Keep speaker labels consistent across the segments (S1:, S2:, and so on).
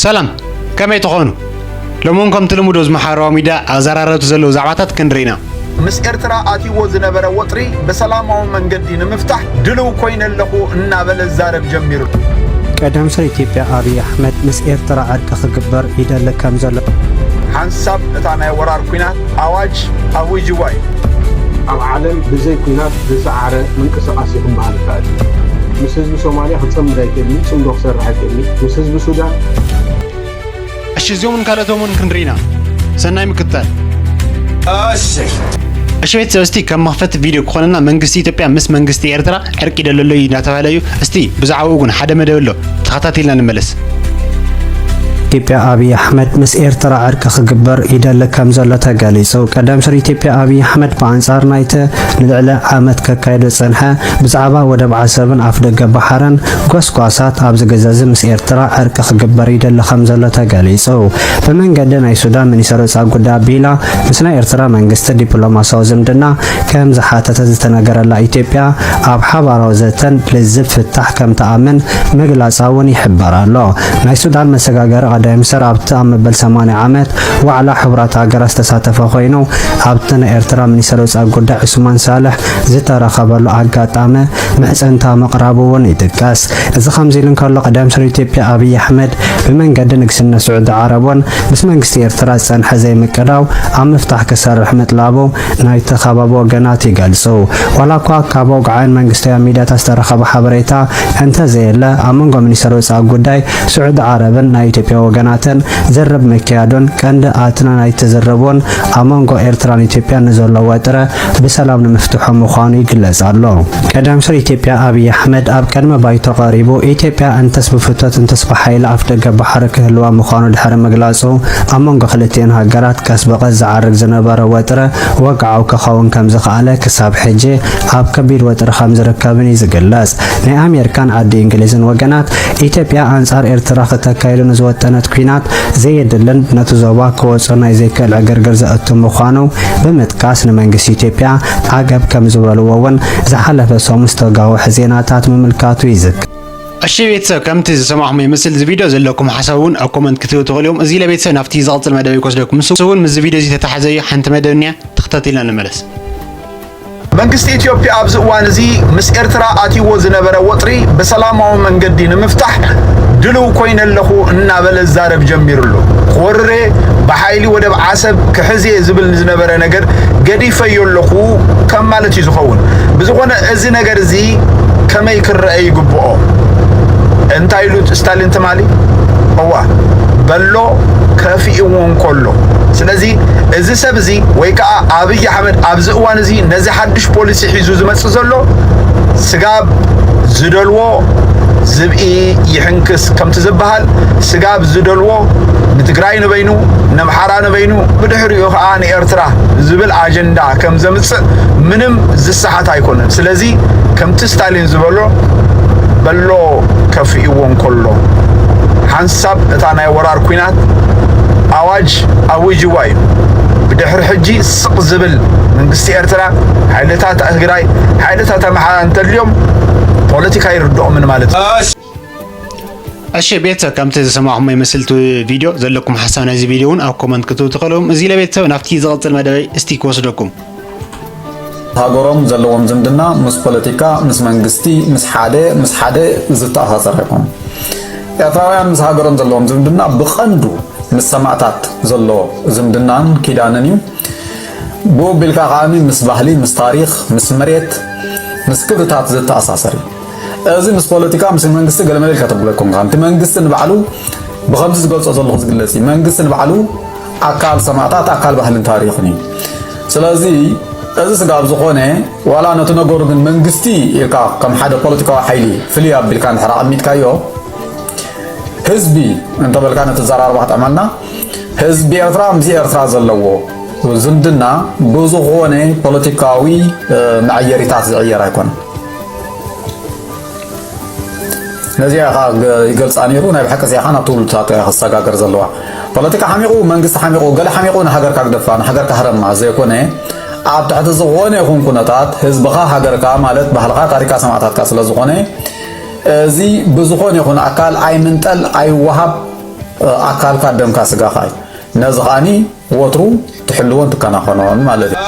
S1: سلام كما يتخونوا لمونكم تلمودوز محاروا ميدا أزرارات زلو زعباتات كندرينا
S2: مس إرترا آتي وزن برا وطري بسلام ومن قدين مفتح دلو كوين اللقو النابل الزارب جميرو
S3: قدام سر إثيوبيا أبي أحمد مس إرترا عرك خجبر إذا لكم زل
S2: حنسب تانا ورار كوينات أواج أوي جواي
S4: العالم بزي كوينات بزعر من كسقاسيهم مع الفاد مس حزب سوماليا خصم دايكلي سم دوكسر راكلي مس حزب السودان
S1: الشزيوم من كالتهم كندرينا سناي مكتال أشويت سوستي كم مخفت فيديو كوننا منجستي إثيوبيا مس منجستي إرترا عركي دللو يناتفعليو استي بزعوقون حدا مدولو تخطاتي لنا نملس
S3: ኢትዮጵያ አብይ አህመድ ምስ ኤርትራ ዕርቂ ክግበር ይደለከም ዘሎ ተገሊጹ ቀደም ስር ኢትዮጵያ አብይ አህመድ በአንጻር ናይተ ልዕለ ዓመት ከካይዶ ጸንሐ ብዛዕባ ወደብ ዓሰብን ኣፍደገ ባሕርን ጎስጓሳት ኣብ ዝገዛዝ ምስ ኤርትራ ዕርቂ ክግበር ይደለከም ዘሎ ተገሊጹ በመንገዲ ናይ ሱዳን ሚኒስትር ወፃኢ ጉዳይ ቢላ ምስ ናይ ኤርትራ መንግስቲ ዲፕሎማሲያዊ ዝምድና ከም ዝሓተተ ዝተነገረላ ኢትዮጵያ ኣብ ሓባራዊ ዘተን ልዝብ ፍታሕ ከም ተኣምን መግለጻ እውን ይሕበር ኣሎ ናይ ሱዳን መሰጋገሪ قدام سر عبت أم بالثمانية عامات وعلى حبرات عجرة تساتف خوينو عبتنا إرترا من سلوس أقول عثمان صالح زترا خبر له عجات عامة محسن تام قرابو ونيتكاس إذا خمسين كارل قدام سر إثيوبيا أبي أحمد بمن قد نكسنا سعود عربون بس من قست إرترا سن حزي مكراو عم يفتح كسر رحمة لابو نايت خبابو جناتي جالسو ولا كابو قعين من قست أميدة تستر خب حبريتا أنت زي لا أمونغو من سلوس أقول سعود عربن نايت ወገናተን ዘረብ መካያዶን ከንደ አትና አይተዘረቦን አማንጎ ኤርትራን ኢትዮጵያ ነዘለው ወጥረ በሰላም ለመፍትሑ መዃኑ ይግለጻሉ ቀደም ስር ኢትዮጵያ አብይ አህመድ ኣብ ቀድመ ባይቶ ቀሪቡ ኢትዮጵያ እንተስ በፍቶት እንተስ በኃይል አፍደገ ባሕር ክህልዋ መዃኑ ድሕረ መግለጹ አማንጎ ክልቴን ሃገራት ከስበቀ ዝዓርግ ዝነበረ ወጥረ ወግዓው ከኸውን ከም ዝኽኣለ ክሳብ ሕጂ ኣብ ከቢድ ወጥረ ከም ዝርከብን ይዝግለጽ ናይ ኣሜሪካን ዓዲ እንግሊዝን ወገናት ኢትዮጵያ አንጻር ኤርትራ ከተካይዱ ንዝወጠ ኩናት ዘይደለን ነተዘባ ከወጽና ይዘከል አገርገር ዘአቱ መዃኑ በመጥቃስ ለመንግስት ኢትዮጵያ አገብ ከም ዝበለወውን ዘሐለፈ ሶምስት ተጋው ዜናታት መምልካቱ ይዝክ
S1: እሺ ቤተሰብ ከምቲ ዝሰማዕኹም ይመስል እዚ ቪዲዮ ዘለኩም ሓሳቡን ኣብ ኮመንት ክትብቱ ትኽእሉም እዚ ለቤተሰብ ናፍቲ ዝቕፅል መደብ ይወስደኩም ንሱውን ምስ ቪዲዮ እዚ ተተሓዘዩ ሓንቲ መደብንያ ተኸታተልና ንመለስ
S2: መንግስት ኢትዮጵያ ኣብዚ እዋን እዚ ምስ ኤርትራ ኣትይዎ ዝነበረ ወጥሪ በሰላማዊ መንገዲ ንምፍታሕ ድልው ኮይነ ኣለኹ እናበለ ዛረብ ጀሚሩሉ ቆርሬ በኃይሊ ወደብ ዓሰብ ክሕዜ ዝብል ዝነበረ ነገር ገዲፈዮ ኣለኹ ከም ማለት እዩ ዝኸውን ብዝኾነ እዚ ነገር እዚ ከመይ ክረአ ይግብኦ እንታይ ኢሉ ስታሊን ተማሊ እዋ በሎ ከፊእዎን ኮሎ ስለዚ እዚ ሰብ እዚ ወይ ከዓ አብይ አህመድ ኣብዚ እዋን እዚ ነዚ ሓድሽ ፖሊሲ ሒዙ ዝመጽእ ዘሎ ስጋብ ዝደልዎ ዝብኢ ይሕንክስ ከምቲ ዝበሃል ስጋብ ዝደልዎ ንትግራይ ንበይኑ ነምሓራ ንበይኑ ብድሕሪኡ ከዓ ንኤርትራ ዝብል አጀንዳ ከም ዘምጽእ ምንም ዝስሓት ኣይኮነን ስለዚ ከምቲ ስታሊን ዝበሎ በሎ ከፊእዎን ኮሎ ሓንሳብ እታ ናይ ወራር ኩናት አዋጅ አውጅዋ እዩ ብድሕሪ ሕጂ ስቕ ዝብል መንግስቲ ኤርትራ ሓይልታት ትግራይ ሓይልታት ኣምሓራ እንተልዮም ፖለቲካ ይርድኦምን ማለት
S1: እሺ ቤተሰብ ከምቲ ዝሰማዕኹም ይመስል ቪድዮ ዘለኩም ሓሳብ ናይዚ ቪድዮውን ኣብ ኮመንት ክትብቱ ትኽእሉም እዚ ለቤተሰብ ናፍቲ ዝቕፅል መደበይ እስቲ ክወስደኩም
S5: ሃገሮም ዘለዎም ዝምድና ምስ ፖለቲካ ምስ መንግስቲ ምስ ሓደ ዝተኣሳሰረ ይኾን ኤርትራውያን ምስ ሃገሮም ዘለዎም ዝምድና ብቐንዱ ምስ ሰማዕታት ዘሎ ዝምድናን ኪዳንን እዩ ብኡ ቢልካ ኸዓኒ ምስ ባህሊ ምስ ታሪኽ ምስ መሬት ምስ ክብርታት ዝተኣሳሰር እዩ እዚ ምስ ፖለቲካ ምስ መንግስቲ ገለመለ ኢልካ ተብለኩም ከምቲ መንግስቲ ንባዕሉ ብኸምዚ ዝገልጾ ዘለኹ ዝግለጽ እዩ መንግስቲ ንባዕሉ ኣካል ሰማዕታት ኣካል ባህልን ታሪኽን እዩ ስለዚ እዚ ስጋብ ዝኾነ ዋላ ነቲ ነገሩ ግን መንግስቲ ኢልካ ከም ሓደ ፖለቲካዊ ሓይሊ ፍልይ ኣቢልካ እንድሕር ኣቐሚጥካዮ ህዝቢ እንተበልካ ነቲ ዘራርባ ተዓመልና ህዝቢ ኤርትራ ምስ ኤርትራ ዘለዎ ዝምድና ብዙኾነ ፖለቲካዊ መዕየሪታት ዝዕየር ኣይኮነን ነዚ ይገልጻ ነይሩ ናይ ብሓቂ እዚኣ ናብቲ ውልድታት ክሰጋገር ዘለዋ ፖለቲካ ሓሚቑ መንግስቲ ሓሚቑ ገለ ሓሚቑ ንሃገርካ ክደፋ ንሃገርካ ህረማ ዘይኮነ ኣብ ትሕቲ ዝኾነ ይኹን ኩነታት ህዝብኻ ሃገርካ ማለት ባህልኻ ታሪካ ሰማዕታትካ ስለ ዝኾነ እዚ ብዝኾነ ይኹን ኣካል ኣይምንጠል ኣይወሃብ ኣካልካ ደምካ ስጋኻ ነዚ ኸዓኒ ወትሩ ትሕልዎን ትከናኸኖን ማለት እዩ።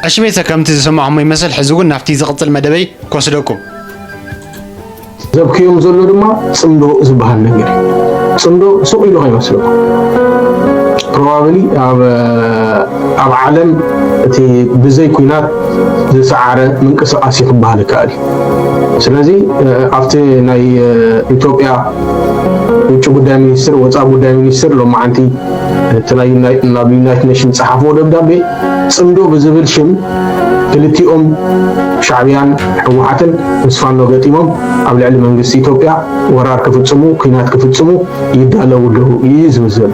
S1: እሺ ቤተሰብ ከምቲ ዝሰማዕኹሞ ይመስል ሕዚ እውን ናብቲ ዝቕፅል መደበይ ክወስደኩም
S4: ዘብክዮም ዘሎ ድማ ጽምዶ ዝበሃል ነገር ጽምዶ ሱቕ ኢሉ ይመስለኩም ፕሮባብሊ ኣብ ዓለም እቲ ብዘይ ኩናት ዝሰዓረ ምንቅስቃስ ይክበሃል ይከኣል ስለዚ ኣብቲ ናይ ኢትዮጵያ ውጭ ጉዳይ ሚኒስትር ወፃኢ ጉዳይ ሚኒስትር ሎማዓንቲ ተላይ ናብ ዩናይትድ ኔሽን ጸሓፎ ደብዳቤ ጽምዶ ብዝብል ሽም ክልቲኦም ሻዕቢያን ሕወሓትን ምስፋኖ ገጢሞም ኣብ ልዕሊ መንግስቲ ኢትዮጵያ ወራር ክፍጽሙ ኩናት ክፍጽሙ ይዳለዉ ኣለዉ እዩ ዝብል ዘሎ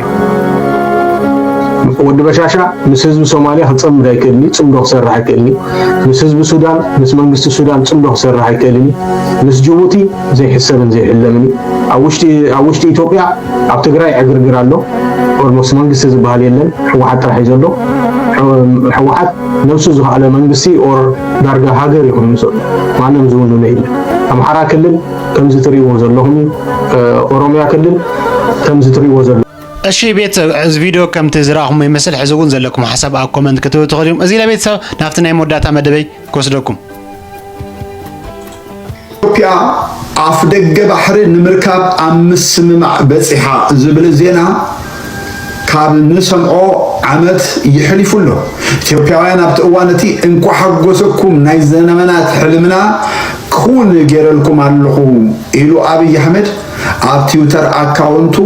S4: ወዲ በሻሻ ምስ ህዝቢ ሶማሊያ ክጸምድ ኣይክእልኒ ጽምዶ ክሰርሕ ኣይክእልኒ ምስ ህዝቢ ሱዳን ምስ መንግስቲ ሱዳን ጽምዶ ክሰርሕ ኣይክእልኒ ምስ ጅቡቲ ዘይሕሰብን ዘይሕለምኒ ኣብ ውሽጢ ኢትዮጵያ ኣብ ትግራይ ዕግርግር ኣሎ ኦልሞስ መንግስቲ ዝበሃል የለን ሕወሓት ጥራሕ እዩ ዘሎ ሕወሓት ነብሱ ዝኸኣለ መንግስቲ ኦር ዳርጋ ሃገር ይኹን ዘሎ ማንም ዝውንነ የለን ኣምሓራ ክልል ከምዚ ትሪእዎ ዘለኹም ኦሮሚያ ክልል ከምዚ ትሪእዎ ዘሎ
S1: እሺ ቤተሰብ እዚ ቪዲዮ ከምቲ ዝረአኹሞ ይመስል ሕዚ እውን ዘለኩም ሓሳብ ኣብ ኮመንት ክትብሉ ትኽእሉ እዚ ለቤተሰብ ናብቲ ናይ መወዳእታ መደበይ ክወስደኩም
S2: ኢትዮጵያ ኣፍ ደገ ባሕሪ ንምርካብ ኣብ ምስምማዕ በፂሓ ዝብል ዜና ካብ ንሰምዖ ዓመት ይሕሊፉሎ ኢትዮጵያውያን ኣብቲ እዋን እቲ እንኳ ሓጎሰኩም ናይ ዘመናት ሕልምና ክውን ገይረልኩም ኣለኹ ኢሉ ኣብይ ኣሕመድ ኣብ ትዊተር ኣካውንቱ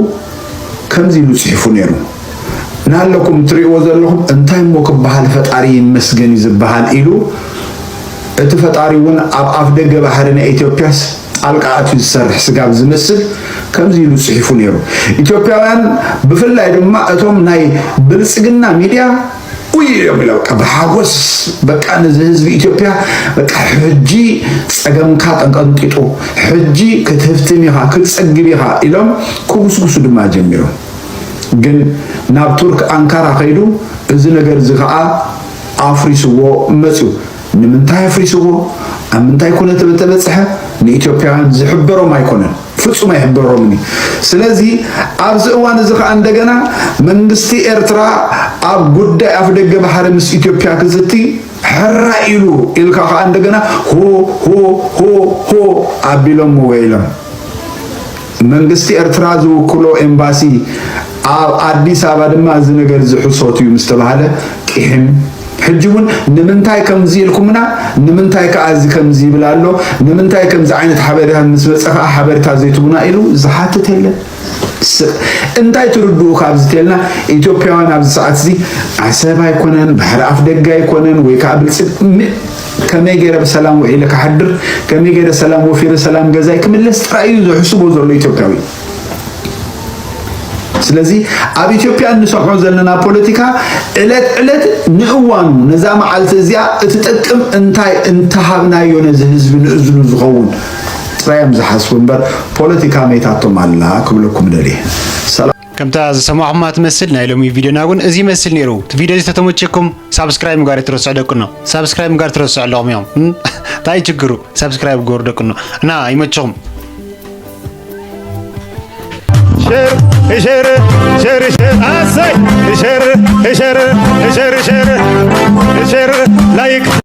S2: ከምዚ ኢሉ ጽሒፉ ነይሩ ናለኩም ትሪእዎ ዘለኹም እንታይ ሞ ክበሃል ፈጣሪ ይመስገን ይዝበሃል ኢሉ እቲ ፈጣሪ እውን ኣብ ኣፍ ደገ ባሕሪ ናይ ኢትዮጵያስ ጣልቃ ኣትዩ ዝሰርሕ ስጋብ ዝመስል ከምዚ ኢሉ ጽሒፉ ነይሩ ኢትዮጵያውያን ብፍላይ ድማ እቶም ናይ ብልጽግና ሚድያ ويقول بحاجوس بقى نزهز بإثيوبيا بقى حجي سجمك أنقطعوا حجي كتفتنيها كتسجبيها إلهم كوسوس دم جميلهم جن نابتورك أنكارا خيرو إذا نجر زكاة أفريسو مسو نمنتاي أفريسو أمنتاي كونه تبتبصحه نإثيوبيا زحبرو ما يكونن ፍጹም አይበረውም ስለዚህ አብዝ እዋን ዝኸ እንደገና መንግስቲ ኤርትራ አብ ጉዳይ አፍደገ ባህር ምስ ኢትዮጵያ ክዝቲ ሕራኢሉ ኢልካ እንደገና ሆ አቢሎም ወይለም መንግስቲ ኤርትራ ዝውክሎ ኤምባሲ አዲስ አበባ ድማ እዚ ነገር ዝሕሶት እዩ ምስተባሃለ ቂሕም حجون نمنتاي كم زيلكمنا نمنتاي كأزي كم زي بلالو نمنتاي كم زعينة حبرها مسبسخة حبرتها زيتونا إلو زحات تلا انتاي تردو خابز تلنا إثيوبيان عبد ساعات زي عسابا يكونن بحر أفدقا يكونن ويكابل كم يجري بسلام وإلك حدر كم يجري سلام وفير سلام جزاي كم اللي استرائيل حسبوا زر الإثيوبياوي ስለዚህ ኣብ ኢትዮጵያ እንሰምዖ ዘለና ፖለቲካ እለት ንእዋኑ ነዛ መዓልቲ እዚኣ እትጠቅም እንታይ እንተሃብናዮ ነዚ ህዝቢ ንእዝኑ ዝኸውን ጥራይም ዝሓስቡ እምበር ፖለቲካ ሜታቶም ኣላ ክብለኩም ደልየ
S1: ከምታ ዝሰማዕኹም ትመስል ናይ ሎሚ ቪድዮና እውን እዚ ይመስል ነይሩ ቪድዮ እዚ ተተመቸኩም ሳብስክራይብ ጋር ትረስዑ ደቅኖ ሳብስክራይብ ጋር ትረስዑ ኣለኹም እዮም ታይ ችግሩ ሳብስክራይብ ጎር ደቅኖ እና ይመቸኹም شر أسي شر لايك